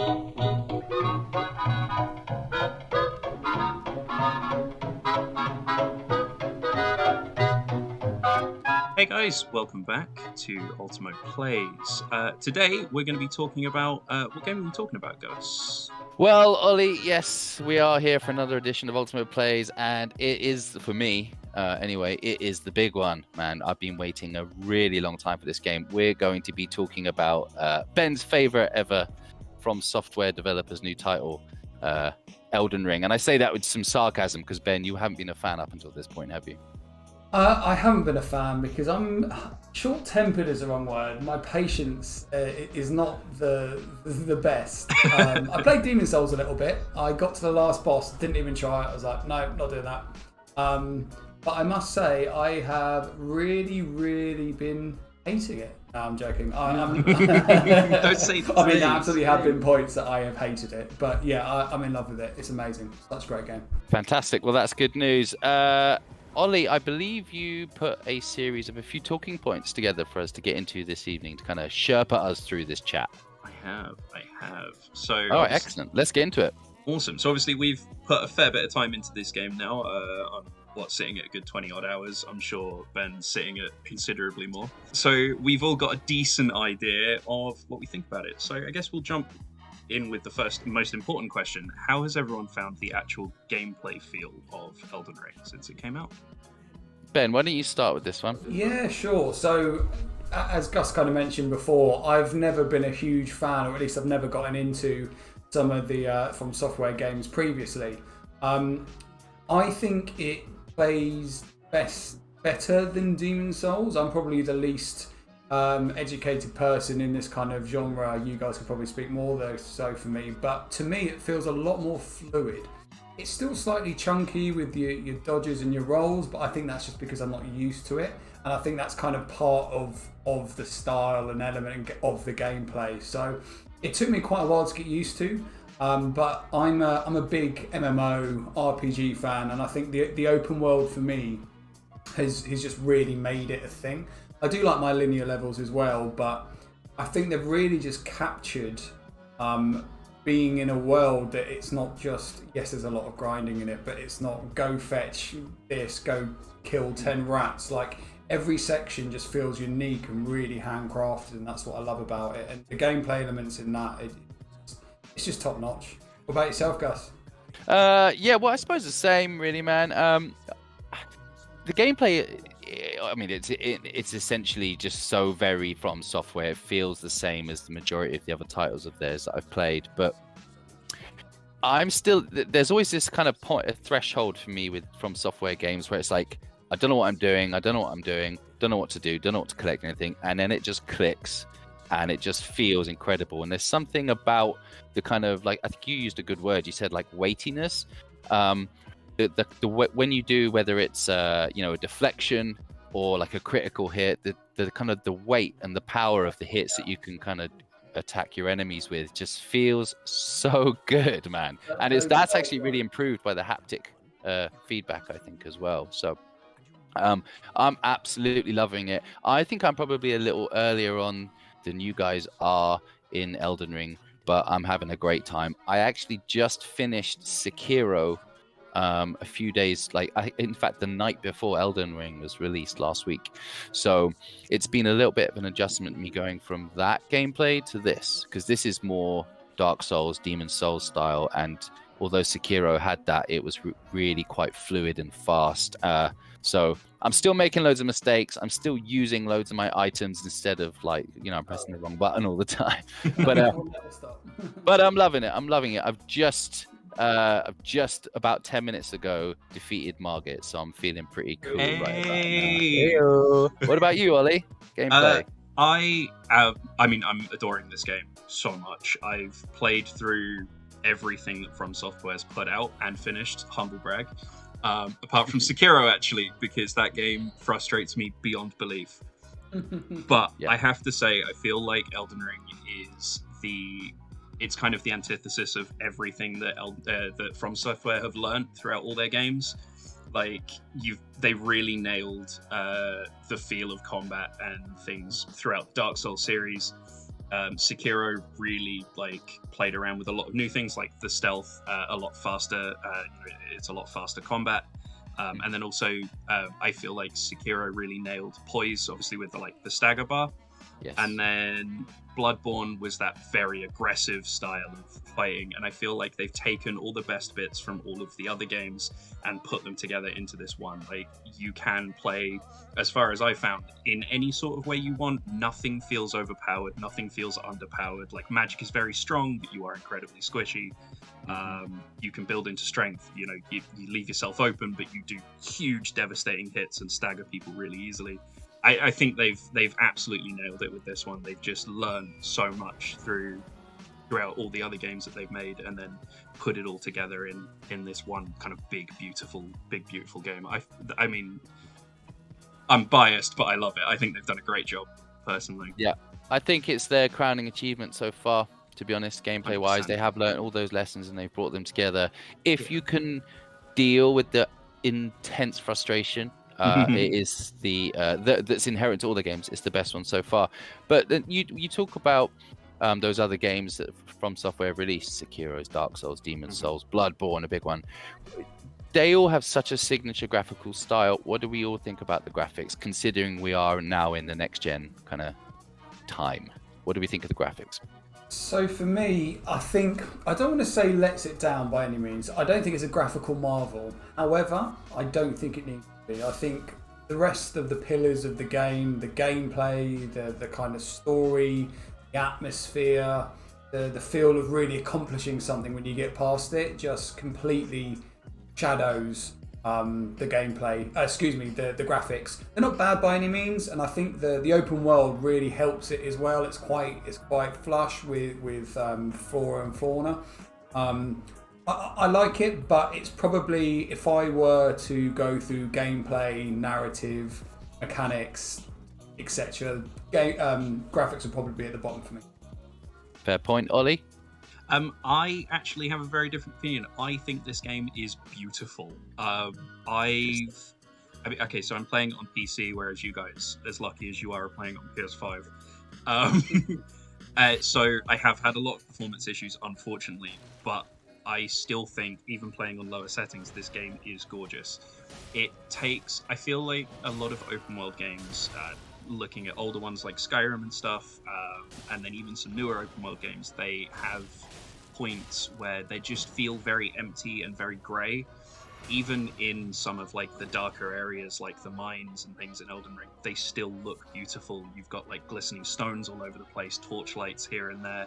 Hey guys, welcome back to Ultimo Plays. Today we're going to be talking about what game are we talking about, Gus? Well, Ollie, yes, we are here for another edition of Ultimate Plays, and it is, for me, anyway, it is the big one, man. I've been waiting a really long time for this game. We're going to be talking about Ben's favorite ever From Software developer's new title, Elden Ring. And I say that with some sarcasm because, Ben, you haven't been a fan up until this point, have you? I haven't been a fan because I'm short-tempered is the wrong word. My patience is not the best. I played Demon Souls a little bit. I got to the last boss, didn't even try it. I was like, no, not doing that. But I must say, I have really been hating it. No, I'm joking. Don't say I mean, there absolutely have been points that I have hated it. But yeah, I'm in love with it. It's amazing. Such a great game. Fantastic. Well, that's good news. Ollie, I believe you put a series of a few talking points together for us to get into this evening to kind of Sherpa us through this chat. I have. So. Oh, excellent. Let's get into it. Awesome. So obviously we've put a fair bit of time into this game now. I'm sitting at a good 20 odd hours. I'm sure Ben's sitting at considerably more. So we've all got a decent idea of what we think about it. So I guess we'll jump in with the first most important question. How has everyone found the actual gameplay feel of Elden Ring since it came out? Ben, why don't you start with this one? Yeah, sure. So as Gus kind of mentioned before, I've never been a huge fan, or at least I've never gotten into some of the From Software games previously. I think it plays better than Demon Souls. I'm probably the least educated person in this kind of genre. You guys could probably speak more though, so for me. But to me, it feels a lot more fluid. It's still slightly chunky with your dodges and your rolls, but I think that's just because I'm not used to it. And I think that's kind of part of the style and element of the gameplay. So it took me quite a while to get used to. But I'm a big MMO RPG fan, and I think the open world for me has just really made it a thing. I do like my linear levels as well, but I think they've really just captured being in a world that it's not just, yes, there's a lot of grinding in it, but it's not go fetch this, go kill 10 rats. Like, every section just feels unique and really handcrafted, and that's what I love about it. And the gameplay elements in that, it's just top notch. What about yourself, Gus? Yeah, well, I suppose the same, really, man. The gameplay, I mean, it's essentially just so very From Software. It feels the same as the majority of the other titles of theirs that I've played, but there's always this kind of a threshold for me with From Software games where it's like, I don't know what I'm doing, don't know what to do, don't know what to collect anything, and then it just clicks and it just feels incredible. And there's something about the kind of, like, I think you used a good word, you said like weightiness. When you do, whether it's a deflection or like a critical hit, the kind of the weight and the power of the hits that you can kind of attack your enemies with just feels so good, man. And that's actually really improved by the haptic feedback, I think, as well. So I'm absolutely loving it. I think I'm probably a little earlier on than you guys are in Elden Ring, but I'm having a great time. I actually just finished Sekiro a few days, in fact the night before Elden Ring was released last week. So it's been a little bit of an adjustment, me going from that gameplay to this, because this is more Dark Souls, Demon Souls style, and although Sekiro had that, it was really quite fluid and fast. So I'm still making loads of mistakes. I'm still using loads of my items instead of I'm pressing the wrong button all the time. But I'm loving it. I've just about 10 minutes ago defeated Margit, so I'm feeling pretty cool right now. What about you, Ollie? Gameplay. I'm adoring this game so much. I've played through everything that From Software's put out and finished, humble brag. Apart from Sekiro, actually, because that game frustrates me beyond belief. But I have to say, I feel like Elden Ring is it's kind of the antithesis of everything that From Software have learned throughout all their games. Like, they really nailed the feel of combat and things throughout the Dark Souls series. Sekiro really played around with a lot of new things, like the stealth, a lot faster. It's a lot faster combat. And then also, I feel like Sekiro really nailed poise, obviously with the stagger bar. Yes. And then Bloodborne was that very aggressive style of fighting, and I feel like they've taken all the best bits from all of the other games and put them together into this one. You can play, as far as I found, in any sort of way you want. Nothing feels overpowered, nothing feels underpowered. Magic is very strong, but you are incredibly squishy. You can build into strength. You leave yourself open, but you do huge devastating hits and stagger people really easily. I think they've absolutely nailed it with this one. They've just learned so much throughout all the other games that they've made, and then put it all together in this one kind of big beautiful game. I mean, I'm biased, but I love it. I think they've done a great job, personally. Yeah, I think it's their crowning achievement so far. To be honest, gameplay wise, they have learned all those lessons and they've brought them together. If you can deal with the intense frustration. It is that's inherent to all the games. It's the best one so far. But then you talk about those other games that From Software released: Sekiro's, Dark Souls, Demon's Souls, Bloodborne, a big one. They all have such a signature graphical style. What do we all think about the graphics, considering we are now in the next gen kind of time? What do we think of the graphics? So for me, I don't want to say lets it down by any means. I don't think it's a graphical marvel. However, I don't think it needs. I think the rest of the pillars of the game, the gameplay, the kind of story, the atmosphere, the feel of really accomplishing something when you get past it, just completely shadows the gameplay. The graphics. They're not bad by any means, and I think the open world really helps it as well. It's quite flush with flora and fauna. I like it, but it's probably, if I were to go through gameplay, narrative, mechanics, etc., graphics would probably be at the bottom for me. Fair point, Ollie. I actually have a very different opinion. I think this game is beautiful. Okay, so I'm playing on PC, whereas you guys, as lucky as you are playing on PS5. So I have had a lot of performance issues, unfortunately, but I still think, even playing on lower settings, this game is gorgeous. I feel like a lot of open world games, looking at older ones like Skyrim and stuff, and then even some newer open world games, they have points where they just feel very empty and very grey. Even in some of the darker areas, like the mines and things in Elden Ring, they still look beautiful. You've got glistening stones all over the place, torchlights here and there.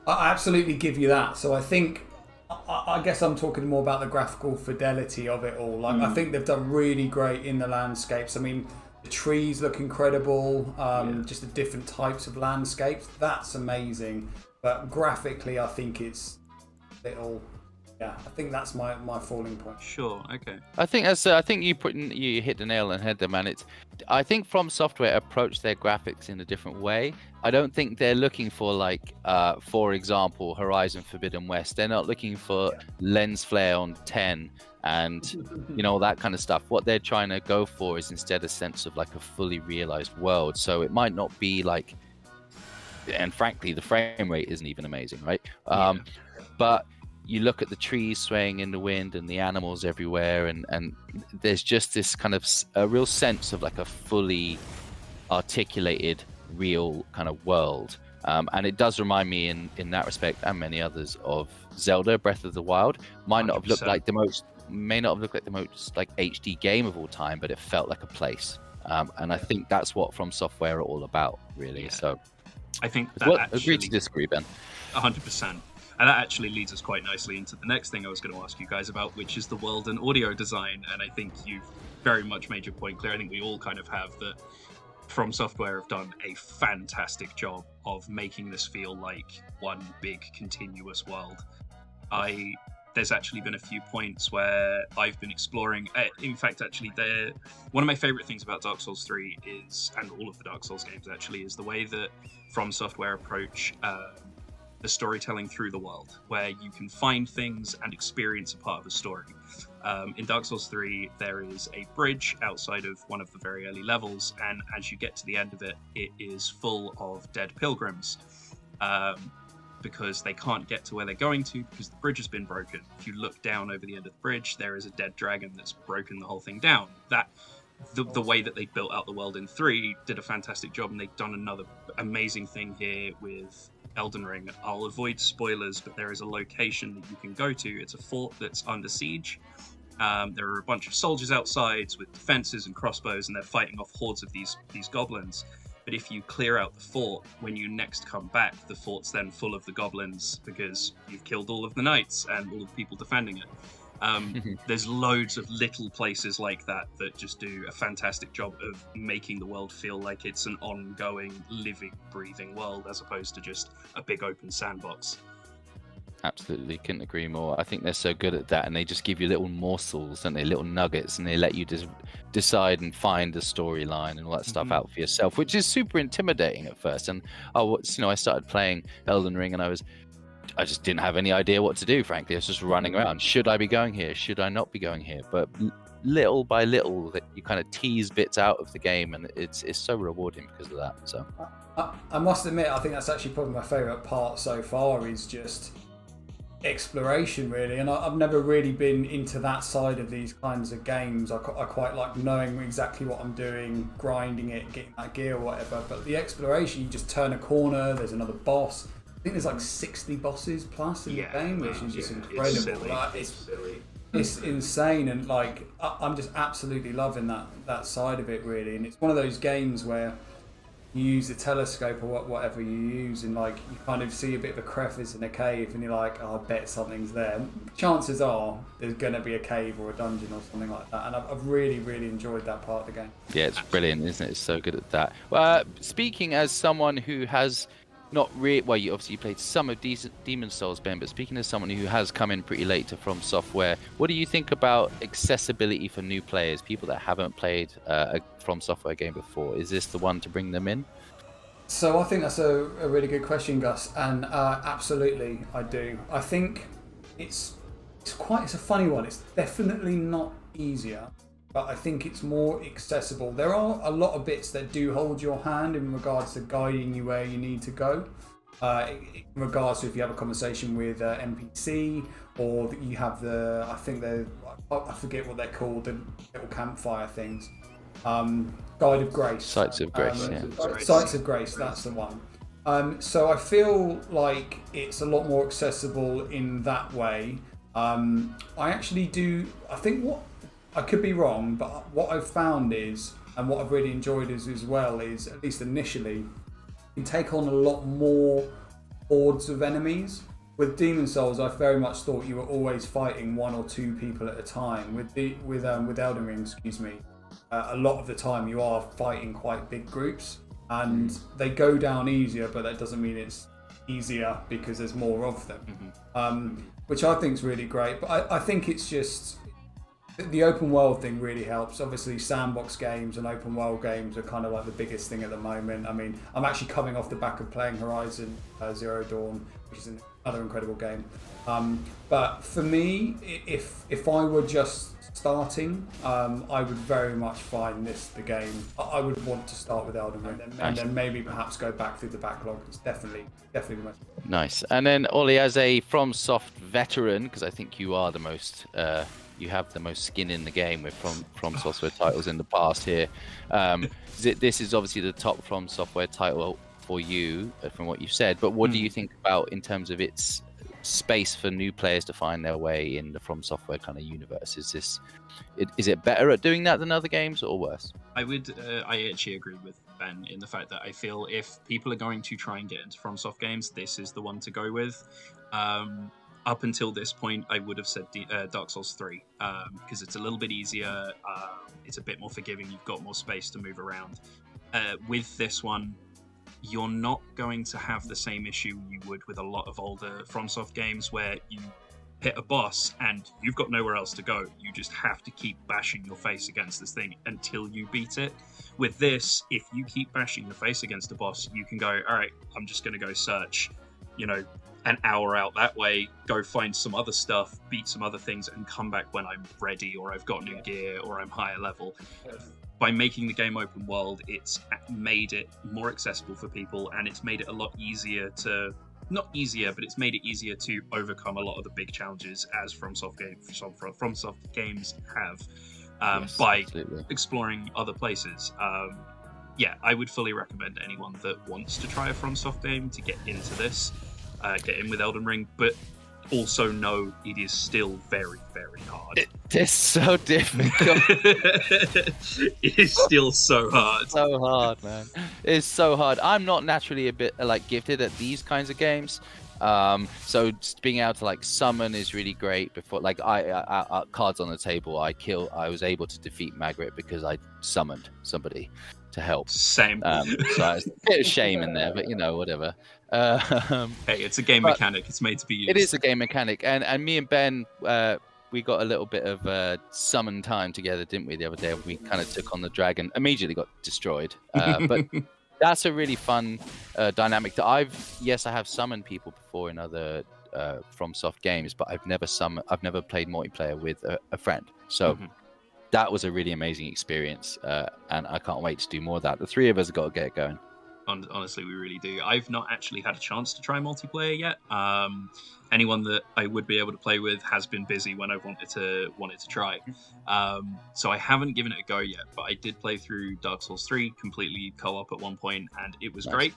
I absolutely give you that. So I guess I'm talking more about the graphical fidelity of it all. I think they've done really great in the landscapes. I mean, the trees look incredible. Just the different types of landscapes. That's amazing. But graphically, I think it's little. Yeah, I think that's my falling point. Sure. Okay. I think you hit the nail on the head there, man. I think From Software approach their graphics in a different way. I don't think they're looking for for example, Horizon Forbidden West. They're not looking for lens flare on 10 and that kind of stuff. What they're trying to go for is instead a sense of a fully realized world. So it might not be and frankly, the frame rate isn't even amazing, right? But you look at the trees swaying in the wind and the animals everywhere, and there's just this kind of a real sense of a fully articulated, real kind of world. And it does remind me in that respect, and many others, of Zelda Breath of the Wild. May not have looked like the most HD game of all time, but it felt like a place. And I think that's what From Software are all about, really. Yeah. So I think that agree to disagree, Ben. 100%. And that actually leads us quite nicely into the next thing I was going to ask you guys about, which is the world and audio design. And I think you've very much made your point clear. I think we all kind of have that. From Software have done a fantastic job of making this feel like one big continuous world. There's actually been a few points where I've been exploring. In fact, actually, one of my favorite things about Dark Souls 3 is, and all of the Dark Souls games actually, is the way that From Software approach the storytelling through the world, where you can find things and experience a part of a story. In Dark Souls 3, there is a bridge outside of one of the very early levels, and as you get to the end of it, it is full of dead pilgrims. Because they can't get to where they're going to because the bridge has been broken. If you look down over the end of the bridge, there is a dead dragon that's broken the whole thing down. The way that they built out the world in 3 did a fantastic job, and they've done another amazing thing here with Elden Ring. I'll avoid spoilers, but there is a location that you can go to. It's a fort that's under siege. There are a bunch of soldiers outside with defenses and crossbows, and they're fighting off hordes of these goblins. But if you clear out the fort, when you next come back, the fort's then full of the goblins because you've killed all of the knights and all of the people defending it. There's loads of little places like that that just do a fantastic job of making the world feel like it's an ongoing, living, breathing world as opposed to just a big open sandbox. Absolutely, couldn't agree more. I think they're so good at that, and they just give you little morsels, don't they, little nuggets, and they let you just decide and find the storyline and all that stuff out for yourself, which is super intimidating at first. And I started playing Elden Ring, and I just didn't have any idea what to do. Frankly, I was just running around. Should I be going here? Should I not be going here? But little by little, that you kind of tease bits out of the game, and it's so rewarding because of that. So I must admit, I think that's actually probably my favourite part so far is just exploration, really. And I've never really been into that side of these kinds of games. I quite like knowing exactly what I'm doing, grinding it, getting that gear or whatever. But the exploration, you just turn a corner, there's another boss. I think there's like 60 bosses plus in the game, which is just incredible. It's insane, and like I'm just absolutely loving that side of it, really. And it's one of those games where you use the telescope or whatever you use, and like you kind of see a bit of a crevice in a cave, and you're like, oh, I bet something's there. Chances are there's going to be a cave or a dungeon or something like that, and I've really enjoyed that part of the game. Yeah, it's brilliant, isn't it? It's so good at that. Speaking as someone who has not really, well, you obviously played some of Demon Souls, Ben, but speaking as someone who has come in pretty late to From Software, what do you think about accessibility for new players, people that haven't played a From Software game before? Is this the one to bring them in? So I think that's a really good question, Gus, and absolutely I do. I think it's a funny one. It's definitely not easier, but I think it's more accessible. There are a lot of bits that do hold your hand in regards to guiding you where you need to go. In regards to if you have a conversation with NPC, or that you have I forget what they're called, the little campfire things. Guide of Grace. Sites of Grace, Sites of Grace, that's the one. So I feel like it's a lot more accessible in that way. I actually do, I think I could be wrong, but what I've found is, and what I've really enjoyed as well, is at least initially, you can take on a lot more hordes of enemies. With Demon Souls, I very much thought you were always fighting one or two people at a time. With Elden Ring, a lot of the time you are fighting quite big groups, and they go down easier, but that doesn't mean it's easier because there's more of them, which I think is really great. But I think it's just the open world thing really helps. Obviously, sandbox games and open world games are kind of like the biggest thing at the moment. I mean, I'm actually coming off the back of playing Horizon Zero Dawn, which is another incredible game. But for me, if I were just starting, I would very much find this the game. I would want to start with Elden Ring, and then maybe perhaps go back through the backlog. It's definitely the most. Nice. And then Ollie, as a FromSoft veteran, because I think you are the most, you have the most skin in the game with From Software titles in the past here. This is obviously the top From Software title for you, from what you've said. But what do you think about in terms of its space for new players to find their way in the From Software kind of universe? Is it better at doing that than other games, or worse? I actually agree with Ben in the fact that I feel if people are going to try and get into FromSoft games, this is the one to go with. Up until this point, I would have said Dark Souls 3 because it's a little bit easier. It's a bit more forgiving. You've got more space to move around. With this one, you're not going to have the same issue you would with a lot of older FromSoft games where you hit a boss and you've got nowhere else to go. You just have to keep bashing your face against this thing until you beat it. With this, if you keep bashing your face against a boss, you can go, all right, I'm just going to go search, an hour out that way, go find some other stuff, beat some other things, and come back when I'm ready or I've got new gear or I'm higher level. By making the game open world, it's made it more accessible for people, and it's made it a lot easier to, not easier, but it's made it easier to overcome a lot of the big challenges as FromSoft games have, by exploring other places. Yeah, I would fully recommend anyone that wants to try a FromSoft game to get into this, get in with Elden Ring, but also know it is still very, very hard. It is so difficult. It is still so hard. So hard, man. It's so hard. I'm not naturally a bit like gifted at these kinds of games. So just being able to like summon is really great. Before, like I cards on the table, I was able to defeat Margaret because I summoned somebody to help. Same. So it's a bit of shame in there, but you know, whatever. Hey, it's a game mechanic. It's made to be used. It is a game mechanic, and me and Ben, we got a little bit of summon time together, didn't we? The other day, we kind of took on the dragon. Immediately got destroyed, but that's a really fun dynamic. That I have summoned people before in other FromSoft games, but I've never played multiplayer with a friend. So. That was a really amazing experience, and I can't wait to do more of that. The three of us have got to get it going. Honestly, we really do. I've not actually had a chance to try multiplayer yet. Anyone that I would be able to play with has been busy when I've wanted to try. So I haven't given it a go yet, but I did play through Dark Souls 3 completely co-op at one point, and it was great.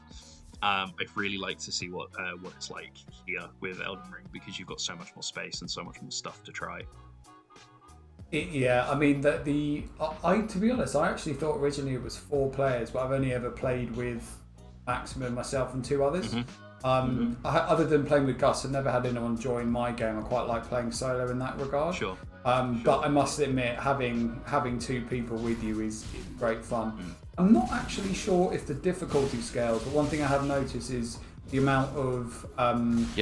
I'd really like to see what it's like here with Elden Ring, because you've got so much more space and so much more stuff to try. Yeah, I mean, to be honest, I actually thought originally it was 4 players, but I've only ever played with maximum myself and 2 others. Other than playing with Gus, I've never had anyone join my game. I quite like playing solo in that regard. Sure. But I must admit, having 2 people with you is great fun. I'm not actually sure if the difficulty scales, but one thing I have noticed is the amount of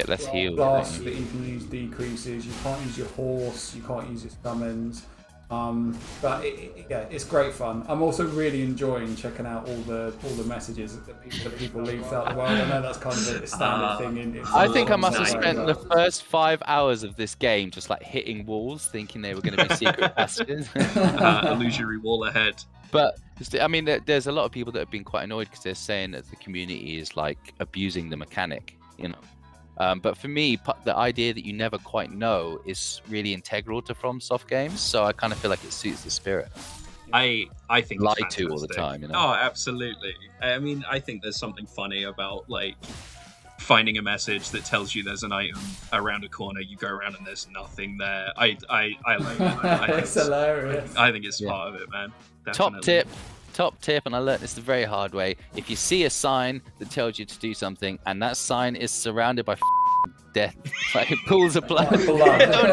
less heal blasts that you can use decreases. You can't use your horse, you can't use your summons. But it's great fun. I'm also really enjoying checking out all the messages that people leave throughout the world. I know that's kind of a standard thing. I think I must have spent the first 5 hours of this game just like hitting walls, thinking they were going to be secret passages. Illusory wall ahead. But I mean, there's a lot of people that have been quite annoyed because they're saying that the community is like abusing the mechanic, you know. But for me, the idea that you never quite know is really integral to FromSoft games. So I kind of feel like it suits the spirit. I think lied to all the time, you know. Oh, absolutely. I mean, I think there's something funny about like finding a message that tells you there's an item around a corner. You go around and there's nothing there. I like it. It's hilarious. I think it's part of it, man. Definitely. Top tip, and I learned this the very hard way. If you see a sign that tells you to do something, and that sign is surrounded by death, like pools of blood, don't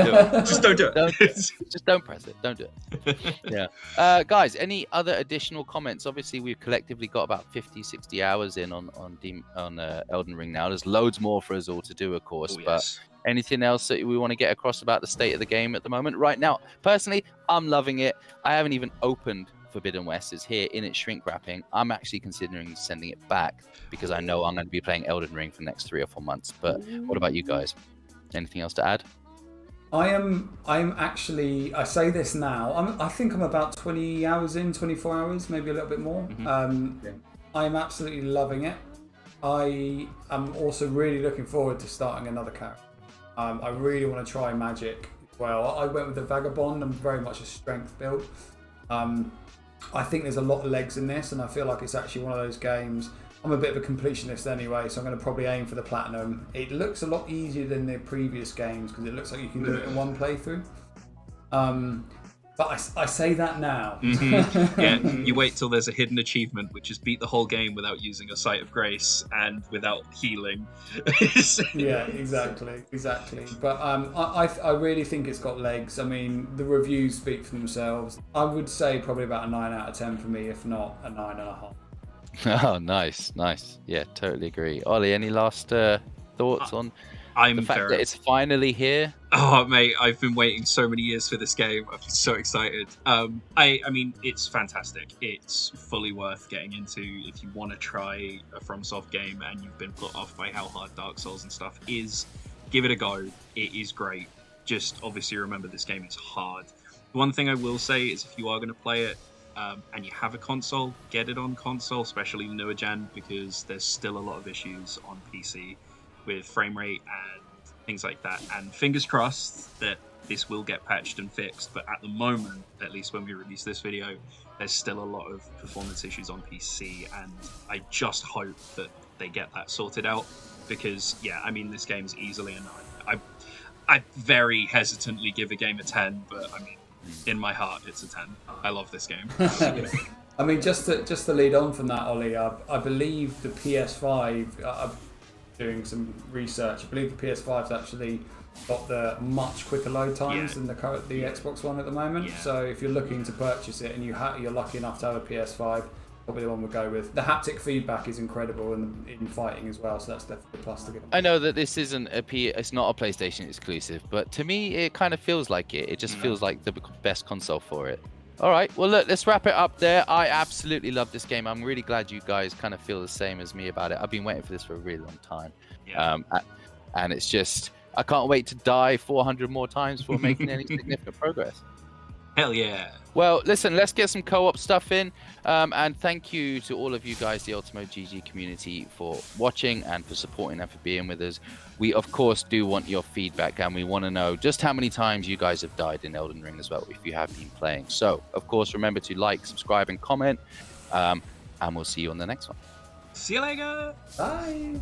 do it. Just don't do it. Just don't press it. Don't do it. Yeah. Guys, any other additional comments? Obviously, we've collectively got about 50, 60 hours in on Elden Ring now. There's loads more for us all to do, of course. Oh, yes. But anything else that we want to get across about the state of the game at the moment? Right now, personally, I'm loving it. I haven't even opened Forbidden West. Is here in its shrink wrapping. I'm actually considering sending it back because I know I'm going to be playing Elden Ring for the next 3 or 4 months. But what about you guys? Anything else to add? I'm actually, I say this now, I think I'm about 20 hours in, 24 hours, maybe a little bit more. I'm absolutely loving it. I am also really looking forward to starting another character. I really want to try magic as well. I went with the Vagabond. I'm very much a strength build. I think there's a lot of legs in this, and I feel like it's actually one of those games. I'm a bit of a completionist anyway, so I'm going to probably aim for the platinum. It looks a lot easier than the previous games because it looks like you can do it in one playthrough. But I say that now. Yeah, you wait till there's a hidden achievement, which is beat the whole game without using a Sight of Grace and without healing. Yeah, exactly. But I really think it's got legs. I mean, the reviews speak for themselves. I would say probably about a 9 out of 10 for me, if not a 9.5. Oh, nice. Yeah, totally agree. Ollie, any last thoughts on The fact that it's finally here. Oh, mate, I've been waiting so many years for this game. I've been so excited. I mean, it's fantastic. It's fully worth getting into if you want to try a FromSoft game and you've been put off by how hard Dark Souls and stuff is. Give it a go. It is great. Just obviously remember this game is hard. One thing I will say is if you are going to play it and you have a console, get it on console, especially the newer gen, because there's still a lot of issues on PC with frame rate and things like that. And fingers crossed that this will get patched and fixed. But at the moment, at least when we release this video, there's still a lot of performance issues on PC. And I just hope that they get that sorted out. Because, yeah, I mean, this game's easily a 9. I very hesitantly give a game a 10, but I mean, in my heart, it's a 10. I love this game. I mean, just to lead on from that, Ollie, I believe the PS5, I'm doing some research, I believe the PS5's actually got the much quicker load times than the Xbox One at the moment. Yeah. So if you're looking to purchase it and you're lucky enough to have a PS5, probably the one we'll go with. The haptic feedback is incredible in fighting as well, so that's definitely a plus to get. I know that this isn't it's not a PlayStation exclusive, but to me it kind of feels like it. It just feels like the best console for it. All right, well look, let's wrap it up there. I absolutely love this game. I'm really glad you guys kind of feel the same as me about it. I've been waiting for this for a really long time. Yeah. And it's just, I can't wait to die 400 more times before making any significant progress. Hell yeah. Well, listen, let's get some co-op stuff in. And thank you to all of you guys, the Ultimo GG community, for watching and for supporting and for being with us. We, of course, do want your feedback, and we want to know just how many times you guys have died in Elden Ring as well, if you have been playing. So, of course, remember to like, subscribe, and comment. And we'll see you on the next one. See you later. Bye.